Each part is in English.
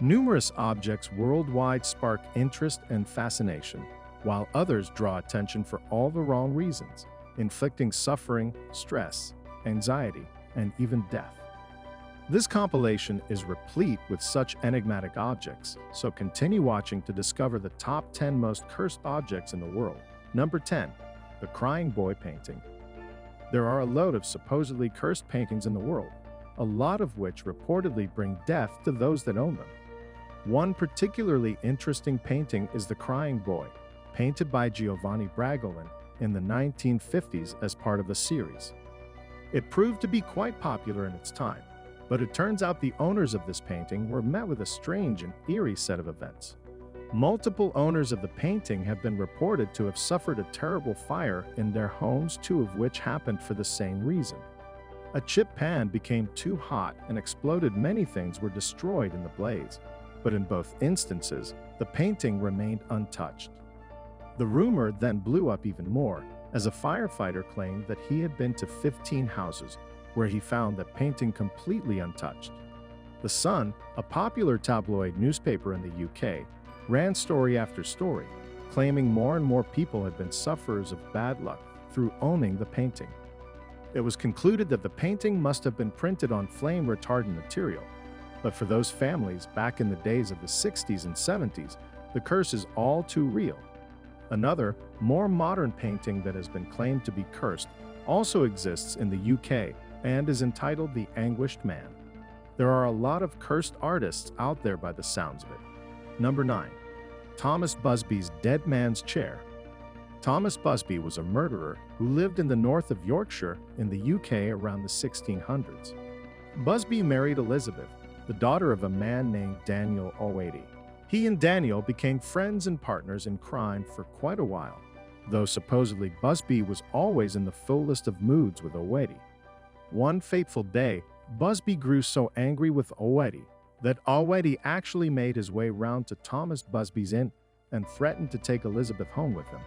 Numerous objects worldwide spark interest and fascination, while others draw attention for all the wrong reasons, inflicting suffering, stress, anxiety, and even death. This compilation is replete with such enigmatic objects, so continue watching to discover the top 10 most cursed objects in the world. Number 10. The Crying Boy Painting. There are a load of supposedly cursed paintings in the world, a lot of which reportedly bring death to those that own them. One particularly interesting painting is The Crying Boy, painted by Giovanni Bragolin in the 1950s as part of a series. It proved to be quite popular in its time, but it turns out the owners of this painting were met with a strange and eerie set of events. Multiple owners of the painting have been reported to have suffered a terrible fire in their homes, two of which happened for the same reason. A chip pan became too hot and exploded. Many things were destroyed in the blaze, but in both instances, the painting remained untouched. The rumor then blew up even more, as a firefighter claimed that he had been to 15 houses where he found the painting completely untouched. The Sun, a popular tabloid newspaper in the UK, ran story after story, claiming more and more people had been sufferers of bad luck through owning the painting. It was concluded that the painting must have been printed on flame-retardant material, but for those families back in the days of the 60s and 70s, the curse is all too real. Another, more modern painting that has been claimed to be cursed also exists in the UK and is entitled The Anguished Man. There are a lot of cursed artists out there by the sounds of it. Number 9. Thomas Busby's Dead Man's Chair. Thomas Busby was a murderer who lived in the north of Yorkshire in the UK around the 1600s. Busby married Elizabeth, the daughter of a man named Daniel O'Wady. He and Daniel became friends and partners in crime for quite a while, though supposedly Busby was always in the fullest of moods with O'Wady. One fateful day, Busby grew so angry with O'Wady that O'Wady actually made his way round to Thomas Busby's inn and threatened to take Elizabeth home with him.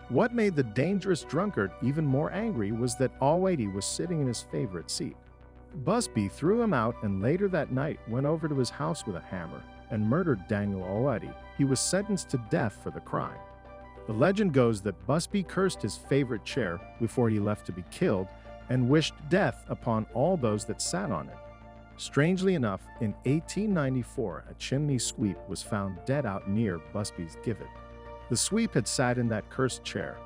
What made the dangerous drunkard even more angry was that O'Wady was sitting in his favorite seat. Busby threw him out and later that night went over to his house with a hammer and murdered Daniel O'Wady. He was sentenced to death for the crime. The legend goes that Busby cursed his favorite chair before he left to be killed and wished death upon all those that sat on it. Strangely enough, in 1894, a chimney sweep was found dead out near Busby's gibbet. The sweep had sat in that cursed chair.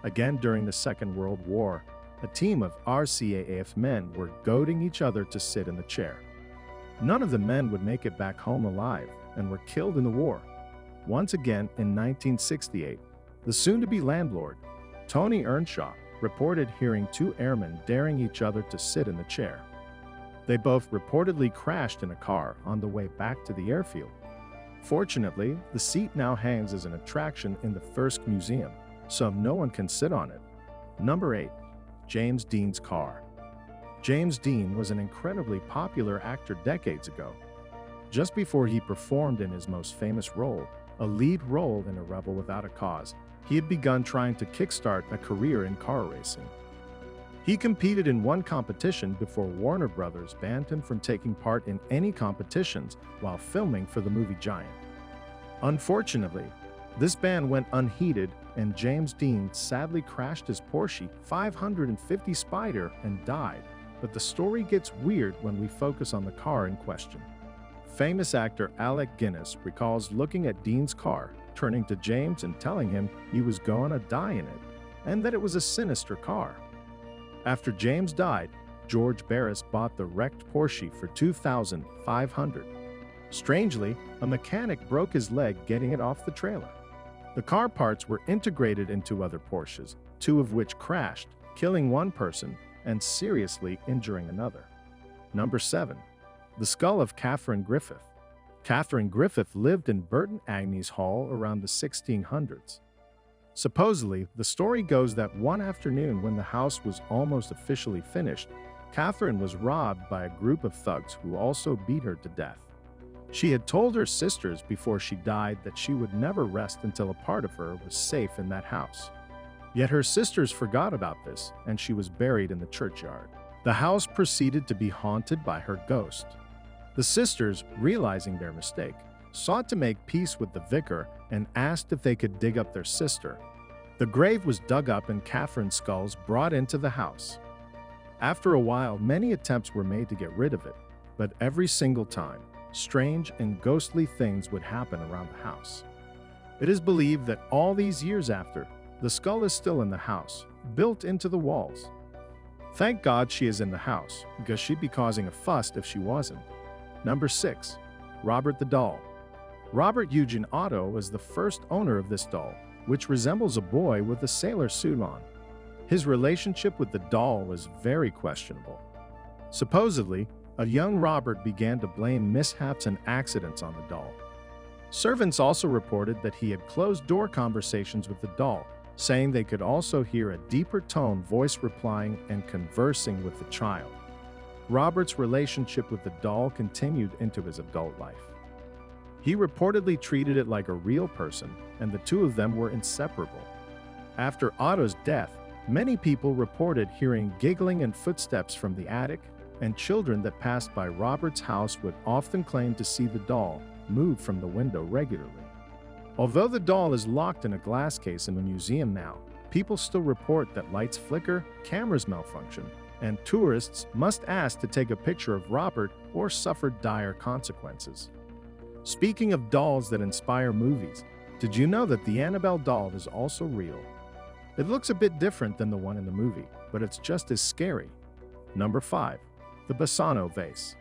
Again, during the Second World War, a team of RCAF men were goading each other to sit in the chair. None of the men would make it back home alive and were killed in the war. Once again, in 1968, the soon-to-be landlord, Tony Earnshaw, reported hearing two airmen daring each other to sit in the chair. They both reportedly crashed in a car on the way back to the airfield. Fortunately, the seat now hangs as an attraction in the Thirsk Museum, so no one can sit on it. Number 8. James Dean's Car. James Dean was an incredibly popular actor decades ago. Just before he performed in his most famous role, a lead role in A Rebel Without a Cause, he had begun trying to kickstart a career in car racing. He competed in one competition before Warner Brothers banned him from taking part in any competitions while filming for the movie Giant. Unfortunately, this ban went unheeded and James Dean sadly crashed his Porsche 550 Spider and died, but the story gets weird when we focus on the car in question. Famous actor Alec Guinness recalls looking at Dean's car, turning to James and telling him he was going to die in it, and that it was a sinister car. After James died, George Barris bought the wrecked Porsche for $2,500. Strangely, a mechanic broke his leg getting it off the trailer. The car parts were integrated into other Porsches, two of which crashed, killing one person and seriously injuring another. Number 7. The Skull of Katherine Griffith. Katherine Griffith lived in Burton Agnes Hall around the 1600s. Supposedly, the story goes that one afternoon when the house was almost officially finished, Katherine was robbed by a group of thugs who also beat her to death. She had told her sisters before she died that she would never rest until a part of her was safe in that house. Yet her sisters forgot about this, and she was buried in the churchyard. The house proceeded to be haunted by her ghost. The sisters, realizing their mistake, sought to make peace with the vicar and asked if they could dig up their sister. The grave was dug up and Katherine's skulls brought into the house. After a while, many attempts were made to get rid of it, but every single time, strange and ghostly things would happen around the house. It is believed that all these years after, the skull is still in the house, built into the walls. Thank God she is in the house, because she'd be causing a fuss if she wasn't. Number 6. Robert the Doll. Robert Eugene Otto was the first owner of this doll, which resembles a boy with a sailor suit on. His relationship with the doll was very questionable. Supposedly, a young Robert began to blame mishaps and accidents on the doll. Servants also reported that he had closed-door conversations with the doll, saying they could also hear a deeper tone voice replying and conversing with the child. Robert's relationship with the doll continued into his adult life. He reportedly treated it like a real person, and the two of them were inseparable. After Otto's death, many people reported hearing giggling and footsteps from the attic, and children that passed by Robert's house would often claim to see the doll move from the window regularly. Although the doll is locked in a glass case in a museum now, people still report that lights flicker, cameras malfunction, and tourists must ask to take a picture of Robert or suffer dire consequences. Speaking of dolls that inspire movies, did you know that the Annabelle doll is also real? It looks a bit different than the one in the movie, but it's just as scary. Number 5. The Basano Vase.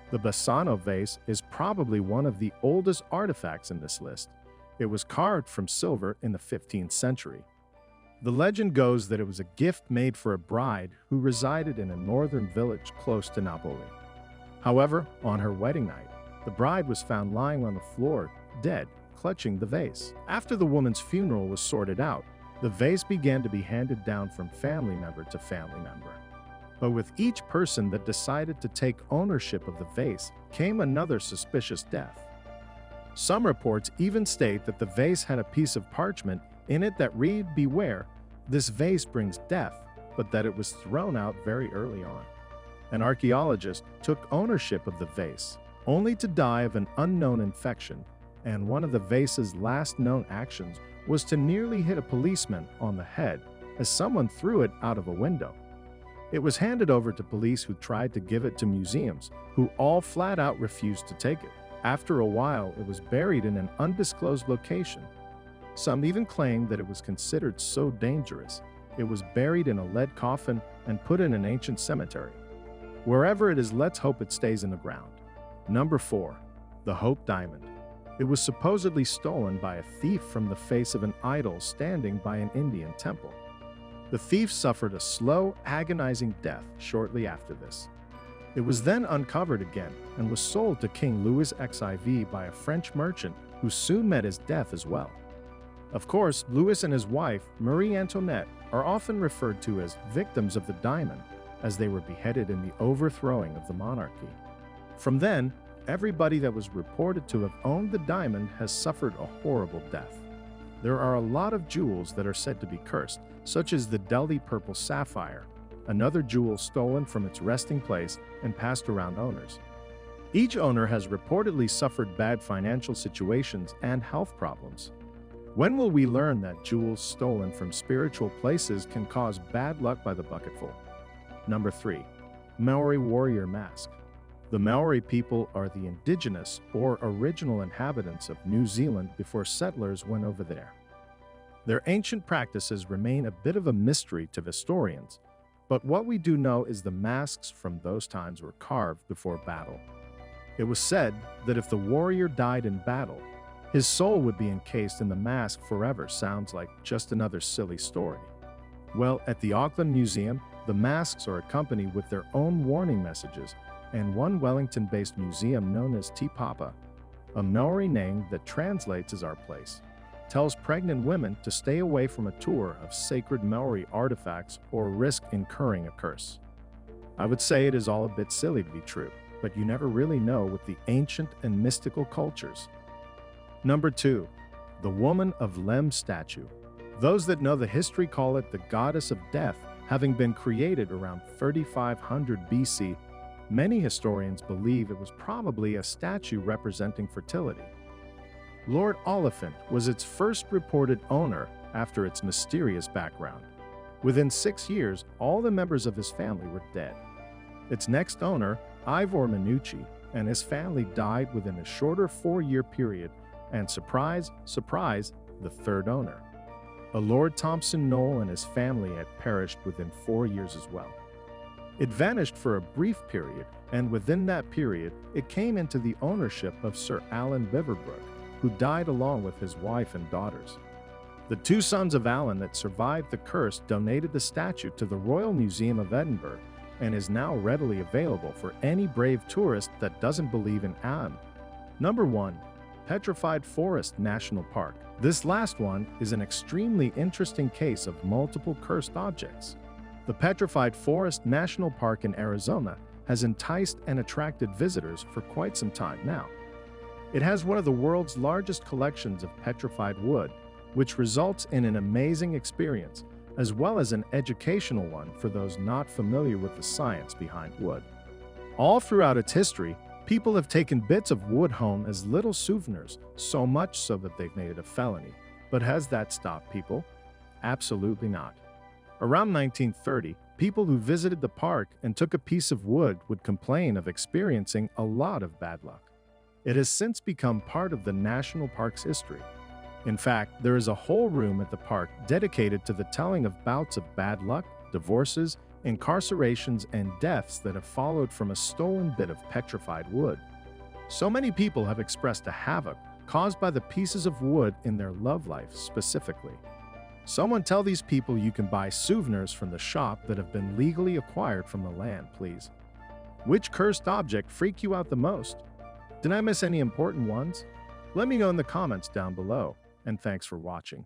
The Basano Vase is probably one of the oldest artifacts in this list. It was carved from silver in the 15th century. The legend goes that it was a gift made for a bride who resided in a northern village close to Napoli. However, on her wedding night, the bride was found lying on the floor, dead, clutching the vase. After the woman's funeral was sorted out, the vase began to be handed down from family member to family member. But with each person that decided to take ownership of the vase came another suspicious death. Some reports even state that the vase had a piece of parchment in it that read, "Beware, this vase brings death," but that it was thrown out very early on. An archaeologist took ownership of the vase, only to die of an unknown infection, and one of the vase's last known actions was to nearly hit a policeman on the head as someone threw it out of a window. It was handed over to police who tried to give it to museums, who all flat out refused to take it. After a while, it was buried in an undisclosed location. Some even claimed that it was considered so dangerous, it was buried in a lead coffin and put in an ancient cemetery. Wherever it is, let's hope it stays in the ground. Number 4. The Hope Diamond. It was supposedly stolen by a thief from the face of an idol standing by an Indian temple. The thief suffered a slow, agonizing death shortly after this. It was then uncovered again and was sold to King Louis XIV by a French merchant who soon met his death as well. Of course, Louis and his wife, Marie Antoinette, are often referred to as victims of the diamond, as they were beheaded in the overthrowing of the monarchy. From then, everybody that was reported to have owned the diamond has suffered a horrible death. There are a lot of jewels that are said to be cursed, such as the Delhi purple sapphire, another jewel stolen from its resting place and passed around owners. Each owner has reportedly suffered bad financial situations and health problems. When will we learn that jewels stolen from spiritual places can cause bad luck by the bucketful? Number 3. Maori Warrior Mask. The Maori people are the indigenous or original inhabitants of New Zealand before settlers went over there. Their ancient practices remain a bit of a mystery to historians, but what we do know is the masks from those times were carved before battle. It was said that if the warrior died in battle, his soul would be encased in the mask forever. Sounds like just another silly story. Well, at the Auckland Museum, the masks are accompanied with their own warning messages, and one Wellington-based museum known as Te Papa, a Maori name that translates as our place, tells pregnant women to stay away from a tour of sacred Maori artifacts or risk incurring a curse. I would say it is all a bit silly to be true, but you never really know with the ancient and mystical cultures. Number 2. The Woman of Lemb statue. Those that know the history call it the goddess of death, having been created around 3500 BC. Many historians believe it was probably a statue representing fertility. Lord Oliphant was its first reported owner after its mysterious background. Within 6 years, all the members of his family were dead. Its next owner, Ivor Minucci, and his family died within a shorter 4-year period, and surprise, surprise, the third owner. A Lord Thompson Knoll and his family had perished within 4 years as well. It vanished for a brief period, and within that period, it came into the ownership of Sir Alan Beaverbrook, who died along with his wife and daughters. The 2 sons of Alan that survived the curse donated the statue to the Royal Museum of Edinburgh and is now readily available for any brave tourist that doesn't believe in Am. Number 1. Petrified Forest National Park. This last one is an extremely interesting case of multiple cursed objects. The Petrified Forest National Park in Arizona has enticed and attracted visitors for quite some time now. It has one of the world's largest collections of petrified wood, which results in an amazing experience, as well as an educational one for those not familiar with the science behind wood. All throughout its history, people have taken bits of wood home as little souvenirs, so much so that they've made it a felony. But has that stopped people? Absolutely not. Around 1930, people who visited the park and took a piece of wood would complain of experiencing a lot of bad luck. It has since become part of the national park's history. In fact, there is a whole room at the park dedicated to the telling of bouts of bad luck, divorces, incarcerations, and deaths that have followed from a stolen bit of petrified wood. So many people have expressed a havoc caused by the pieces of wood in their love life specifically. Someone tell these people you can buy souvenirs from the shop that have been legally acquired from the land, please. Which cursed object freaked you out the most? Did I miss any important ones? Let me know in the comments down below, and thanks for watching.